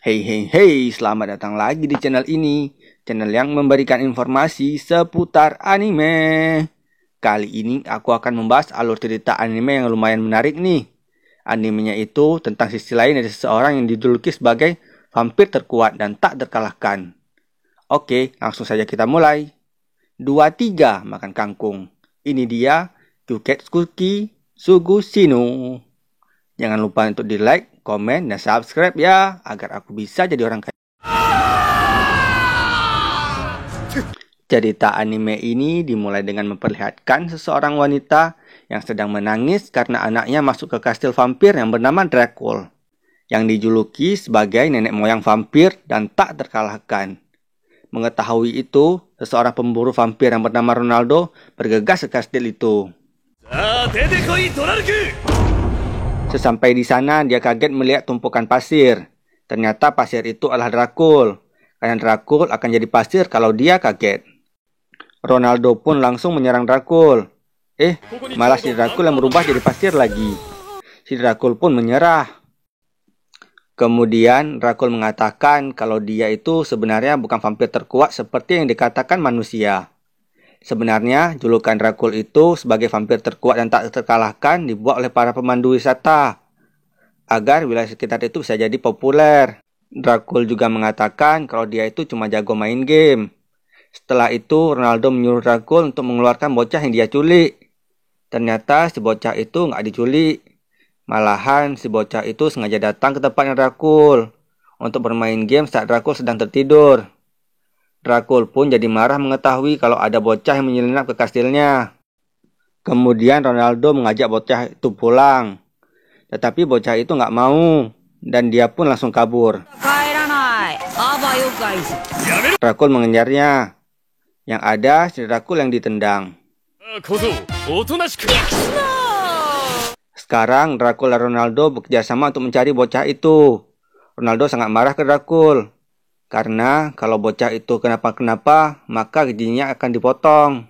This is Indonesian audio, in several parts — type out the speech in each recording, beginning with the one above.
Hey, selamat datang lagi di channel ini. Channel yang memberikan informasi seputar anime. Kali ini aku akan membahas alur cerita anime yang lumayan menarik nih. Animenya itu tentang sisi lain dari seseorang yang dijuluki sebagai vampir terkuat dan tak terkalahkan. Oke, langsung saja kita mulai. 2, 3, makan kangkung. Ini dia Kyuketsuki Sugushinu. Jangan lupa untuk di like, komen, dan subscribe ya, agar aku bisa jadi orang kaya. Cerita anime ini dimulai dengan memperlihatkan seseorang wanita yang sedang menangis karena anaknya masuk ke kastil vampir yang bernama Dracul, yang dijuluki sebagai nenek moyang vampir dan tak terkalahkan. Mengetahui itu, seseorang pemburu vampir yang bernama Ronaldo bergegas ke kastil itu. Sesampai di sana, dia kaget melihat tumpukan pasir. Ternyata pasir itu adalah Dracul. Karena Dracul akan jadi pasir kalau dia kaget. Ronaldo pun langsung menyerang Dracul. Malah si Dracul yang berubah jadi pasir lagi. Si Dracul pun menyerah. Kemudian Dracul mengatakan kalau dia itu sebenarnya bukan vampir terkuat seperti yang dikatakan manusia. Sebenarnya, julukan Dracul itu sebagai vampir terkuat dan tak terkalahkan dibuat oleh para pemandu wisata agar wilayah sekitar itu bisa jadi populer. Dracul juga mengatakan kalau dia itu cuma jago main game. Setelah itu, Ronaldo menyuruh Dracul untuk mengeluarkan bocah yang dia culik. Ternyata si bocah itu nggak diculik. Malahan si bocah itu sengaja datang ke tempatnya Dracul untuk bermain game saat Dracul sedang tertidur. Dracul pun jadi marah mengetahui kalau ada bocah yang menyelinap ke kastilnya. Kemudian Ronaldo mengajak bocah itu pulang. Tetapi bocah itu nggak mau dan dia pun langsung kabur. Dracul mengejarnya. Yang ada si Dracul yang ditendang. Sekarang Dracul dan Ronaldo bekerjasama untuk mencari bocah itu. Ronaldo sangat marah ke Dracul. Karena kalau bocah itu kenapa-kenapa, maka gajinya akan dipotong.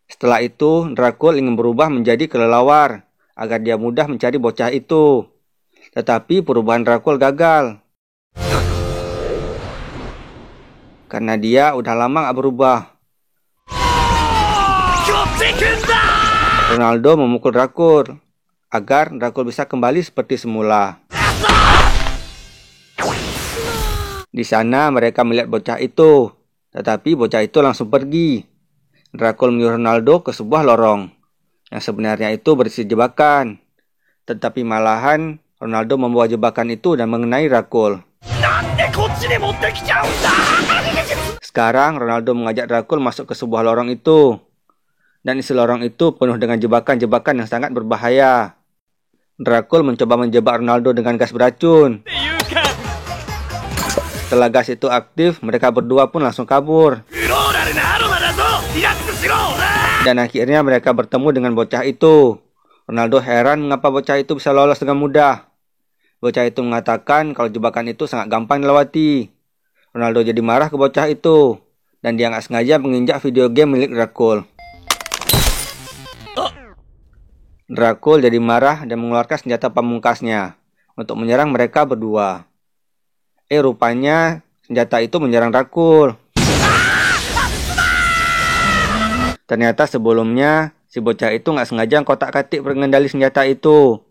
Setelah itu, Dracul ingin berubah menjadi kelelawar, agar dia mudah mencari bocah itu. Tetapi perubahan Dracul gagal. Karena dia udah lama gak berubah. Ronaldo memukul Dracul, agar Dracul bisa kembali seperti semula. Di sana mereka melihat bocah itu, tetapi bocah itu langsung pergi. Dracul menyuruh Ronaldo ke sebuah lorong, yang sebenarnya itu berisi jebakan. Tetapi malahan Ronaldo membawa jebakan itu dan mengenai Dracul. Sekarang Ronaldo mengajak Dracul masuk ke sebuah lorong itu. Dan isi lorong itu penuh dengan jebakan-jebakan yang sangat berbahaya. Dracul mencoba menjebak Ronaldo dengan gas beracun. Setelah gas itu aktif, mereka berdua pun langsung kabur. Dan akhirnya mereka bertemu dengan bocah itu. Ronaldo heran mengapa bocah itu bisa lolos dengan mudah. Bocah itu mengatakan kalau jebakan itu sangat gampang dilewati. Ronaldo jadi marah ke bocah itu. Dan dia nggak sengaja menginjak video game milik Dracul. Dracul jadi marah dan mengeluarkan senjata pamungkasnya untuk menyerang mereka berdua. Rupanya senjata itu menyerang Dracul. Ternyata sebelumnya si bocah itu nggak sengaja kotak-katik pengendali senjata itu.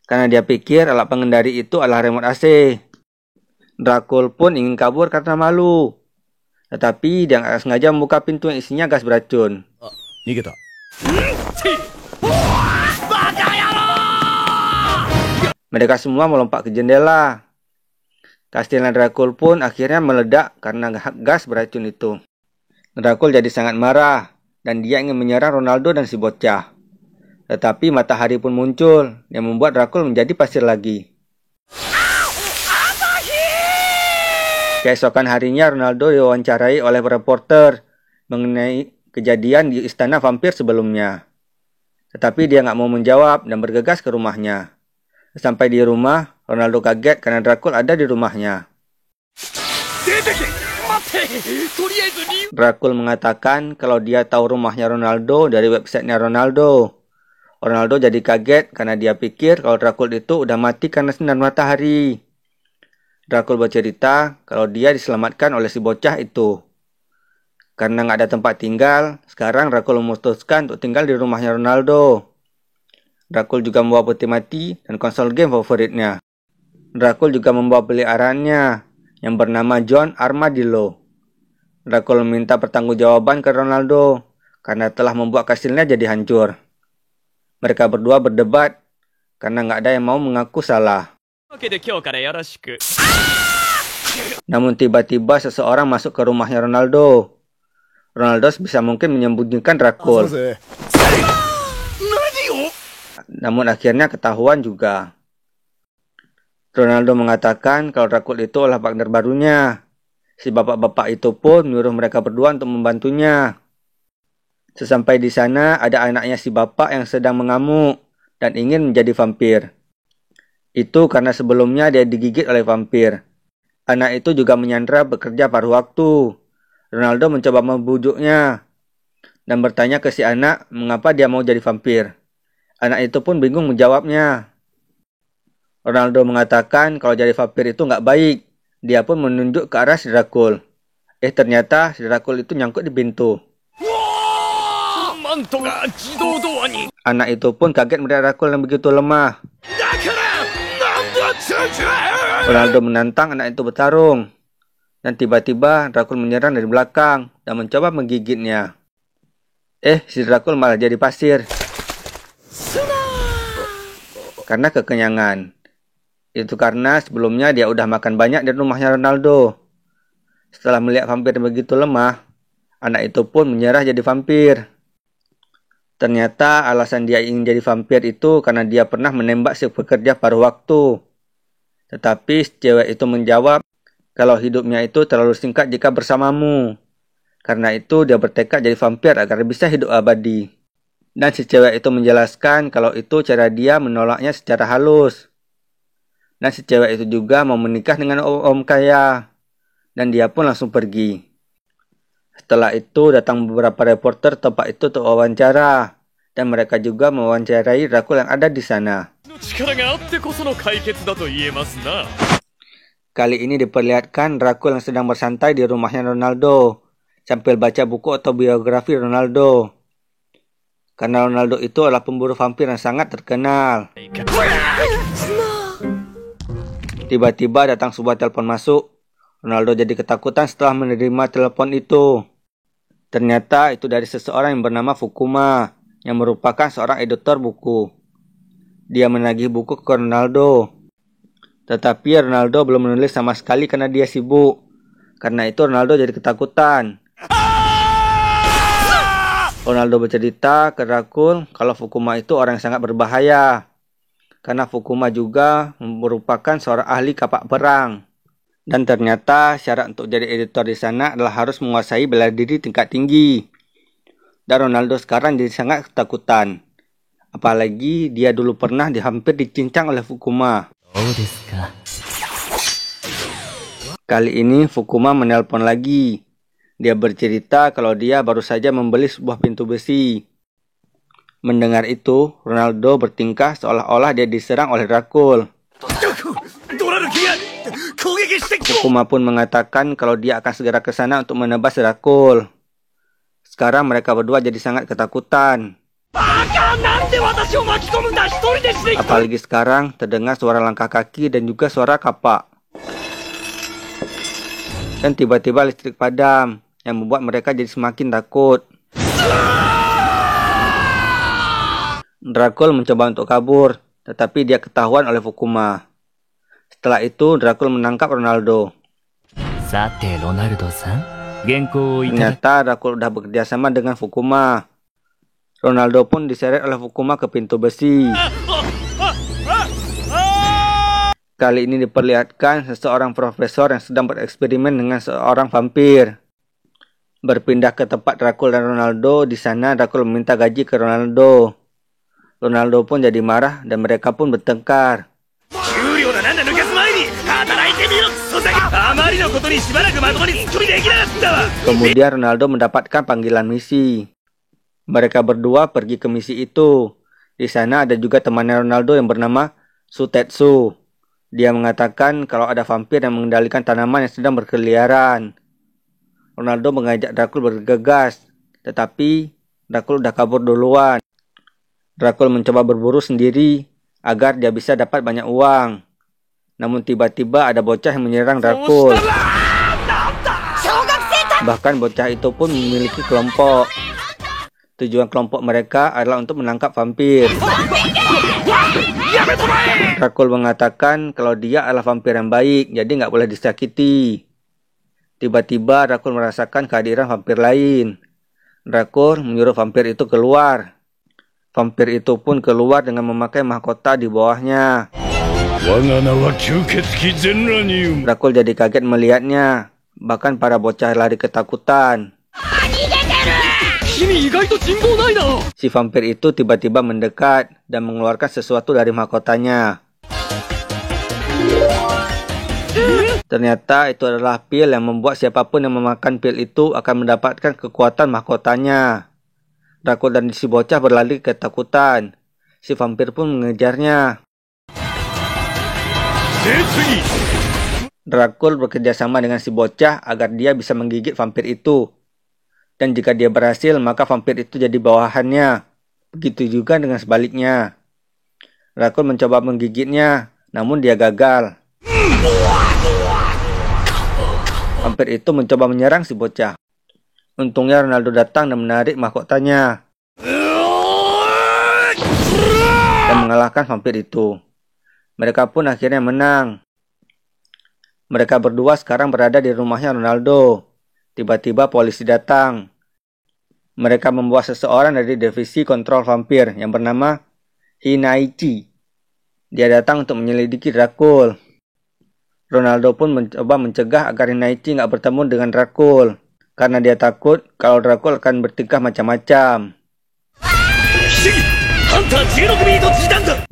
Karena dia pikir alat pengendali itu adalah remote AC. Dracul pun ingin kabur karena malu. Tetapi dia nggak sengaja membuka pintu yang isinya gas beracun. Mereka semua melompat ke jendela. Kastilnya Dracul pun akhirnya meledak karena gas beracun itu. Dracul jadi sangat marah dan dia ingin menyerang Ronaldo dan si bocah. Tetapi matahari pun muncul yang membuat Dracul menjadi pasir lagi. Keesokan harinya Ronaldo diwawancarai oleh reporter mengenai kejadian di istana vampir sebelumnya. Tetapi dia nggak mau menjawab dan bergegas ke rumahnya. Sampai di rumah, Ronaldo kaget karena Dracul ada di rumahnya. Dracul mengatakan kalau dia tahu rumahnya Ronaldo dari websitenya Ronaldo. Ronaldo jadi kaget karena dia pikir kalau Dracul itu udah mati karena sinar matahari. Dracul bercerita kalau dia diselamatkan oleh si bocah itu. Karena nggak ada tempat tinggal, sekarang Dracul memutuskan untuk tinggal di rumahnya Ronaldo. Dracul juga membawa peti mati dan konsol game favoritnya. Dracul juga membawa peliharaannya yang bernama John Armadillo. Dracul meminta pertanggungjawaban ke Ronaldo karena telah membuat kastilnya jadi hancur. Mereka berdua berdebat karena nggak ada yang mau mengaku salah. Namun tiba-tiba seseorang masuk ke rumahnya Ronaldo. Ronaldo sebisa mungkin menyembunyikan Dracul. Namun akhirnya ketahuan juga. Ronaldo mengatakan kalau Dracul itu adalah partner barunya. Si bapak-bapak itu pun menyuruh mereka berdua untuk membantunya. Sesampai di sana ada anaknya si bapak yang sedang mengamuk dan ingin menjadi vampir. Itu karena sebelumnya dia digigit oleh vampir. Anak itu juga menyandra bekerja paruh waktu. Ronaldo mencoba membujuknya dan bertanya ke si anak mengapa dia mau jadi vampir. Anak itu pun bingung menjawabnya. Ronaldo mengatakan kalau jadi vampir itu nggak baik. Dia pun menunjuk ke arah si Dracul. Ternyata si Dracul itu nyangkut di pintu. Anak itu pun kaget melihat Dracul yang begitu lemah. Ronaldo menantang anak itu bertarung. Dan tiba-tiba Dracul menyerang dari belakang dan mencoba menggigitnya. Si Dracul malah jadi pasir. Karena kekenyangan. Itu karena sebelumnya dia udah makan banyak di rumahnya Ronaldo. Setelah melihat vampir yang begitu lemah, anak itu pun menyerah jadi vampir. Ternyata alasan dia ingin jadi vampir itu karena dia pernah menembak si pekerja paruh waktu. Tetapi cewek itu menjawab kalau hidupnya itu terlalu singkat jika bersamamu. Karena itu dia bertekad jadi vampir agar bisa hidup abadi. Dan si cewek itu menjelaskan kalau itu cara dia menolaknya secara halus. Dan si cewek itu juga mau menikah dengan om kaya. Dan dia pun langsung pergi. Setelah itu datang beberapa reporter tempat itu untuk wawancara. Dan mereka juga mewawancarai Dracul yang ada di sana. Kali ini diperlihatkan Dracul yang sedang bersantai di rumahnya Ronaldo. Sambil baca buku autobiografi Ronaldo. Karena Ronaldo itu adalah pemburu vampir yang sangat terkenal. Tiba-tiba datang sebuah telepon masuk. Ronaldo jadi ketakutan setelah menerima telepon itu. Ternyata itu dari seseorang yang bernama Fukuma, yang merupakan seorang editor buku. Dia menagih buku ke Ronaldo. Tetapi Ronaldo belum menulis sama sekali karena dia sibuk. Karena itu Ronaldo jadi ketakutan. Ronaldo bercerita ke Dracul kalau Fukuma itu orang yang sangat berbahaya. Karena Fukuma juga merupakan seorang ahli kapak perang. Dan ternyata syarat untuk jadi editor di sana adalah harus menguasai bela diri tingkat tinggi. Dan Ronaldo sekarang jadi sangat ketakutan. Apalagi dia dulu pernah hampir dicincang oleh Fukuma. Kali ini Fukuma menelpon lagi. Dia bercerita kalau dia baru saja membeli sebuah pintu besi. Mendengar itu, Ronaldo bertingkah seolah-olah dia diserang oleh Dracul. Fukuma pun mengatakan kalau dia akan segera ke sana untuk menebas Dracul. Sekarang mereka berdua jadi sangat ketakutan. Apalagi sekarang terdengar suara langkah kaki dan juga suara kapak. Dan tiba-tiba listrik padam yang membuat mereka jadi semakin takut. Dracul mencoba untuk kabur, tetapi dia ketahuan oleh Fukuma. Setelah itu, Dracul menangkap Ronaldo. Ternyata Dracul sudah bekerja sama dengan Fukuma. Ronaldo pun diseret oleh Fukuma ke pintu besi. Kali ini diperlihatkan seseorang profesor yang sedang bereksperimen dengan seorang vampir. Berpindah ke tempat Dracul dan Ronaldo, di sana Dracul meminta gaji ke Ronaldo. Ronaldo pun jadi marah dan mereka pun bertengkar. Kemudian Ronaldo mendapatkan panggilan misi. Mereka berdua pergi ke misi itu. Di sana ada juga temannya Ronaldo yang bernama Sutetsu. Dia mengatakan kalau ada vampir yang mengendalikan tanaman yang sedang berkeliaran. Ronaldo mengajak Dracul bergegas, tetapi Dracul udah kabur duluan. Dracul mencoba berburu sendiri agar dia bisa dapat banyak uang. Namun tiba-tiba ada bocah yang menyerang Dracul. Bahkan bocah itu pun memiliki kelompok. Tujuan kelompok mereka adalah untuk menangkap vampir. Dracul mengatakan kalau dia adalah vampir yang baik, jadi nggak boleh disakiti. Tiba-tiba Dracul merasakan kehadiran vampir lain. Dracul menyuruh vampir itu keluar. Vampir itu pun keluar dengan memakai mahkota di bawahnya. Dracul jadi kaget melihatnya. Bahkan para bocah lari ketakutan. Si vampir itu tiba-tiba mendekat dan mengeluarkan sesuatu dari mahkotanya. Ternyata itu adalah pil yang membuat siapapun yang memakan pil itu akan mendapatkan kekuatan mahkotanya. Dracul dan si bocah berlari ketakutan. Si vampir pun mengejarnya. Dracul bekerjasama dengan si bocah agar dia bisa menggigit vampir itu. Dan jika dia berhasil, maka vampir itu jadi bawahannya. Begitu juga dengan sebaliknya. Dracul mencoba menggigitnya, namun dia gagal. Vampir itu mencoba menyerang si bocah. Untungnya Ronaldo datang dan menarik mahkotanya dan mengalahkan vampir itu. Mereka pun akhirnya menang. Mereka berdua sekarang berada di rumahnya Ronaldo. Tiba-tiba polisi datang. Mereka membawa seseorang dari divisi kontrol vampir yang bernama Hinaichi. Dia datang untuk menyelidiki Dracul. Ronaldo pun mencoba mencegah agar Hinaichi nggak bertemu dengan Dracul. Karena dia takut kalau Dracul akan bertingkah macam-macam.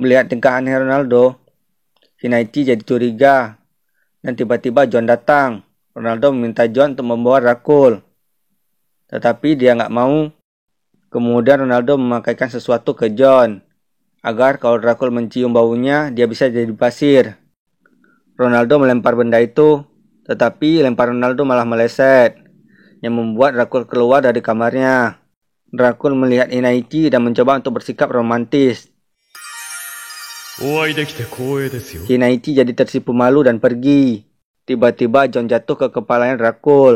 Melihat tingkah aneh Ronaldo, Hinaichi jadi curiga. Dan tiba-tiba John datang. Ronaldo meminta John untuk membawa Dracul. Tetapi dia nggak mau. Kemudian Ronaldo memakaikan sesuatu ke John. Agar kalau Dracul mencium baunya, dia bisa jadi pasir. Ronaldo melempar benda itu. Tetapi lempar Ronaldo malah meleset. Yang membuat Dracul keluar dari kamarnya. Dracul melihat Hinaichi dan mencoba untuk bersikap romantis. Hinaichi jadi tersipu malu dan pergi. Tiba-tiba John jatuh ke kepalanya Dracul.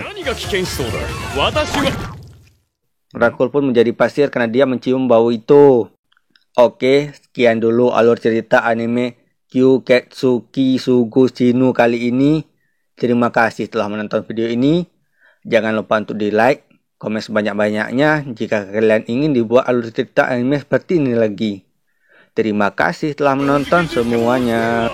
Dracul pun menjadi pasir karena dia mencium bau itu. Oke, sekian dulu alur cerita anime Kyuketsuki Sugu Shinu kali ini. Terima kasih telah menonton video ini. Jangan lupa untuk di like, komen sebanyak-banyaknya jika kalian ingin dibuat alur cerita anime seperti ini lagi. Terima kasih telah menonton semuanya.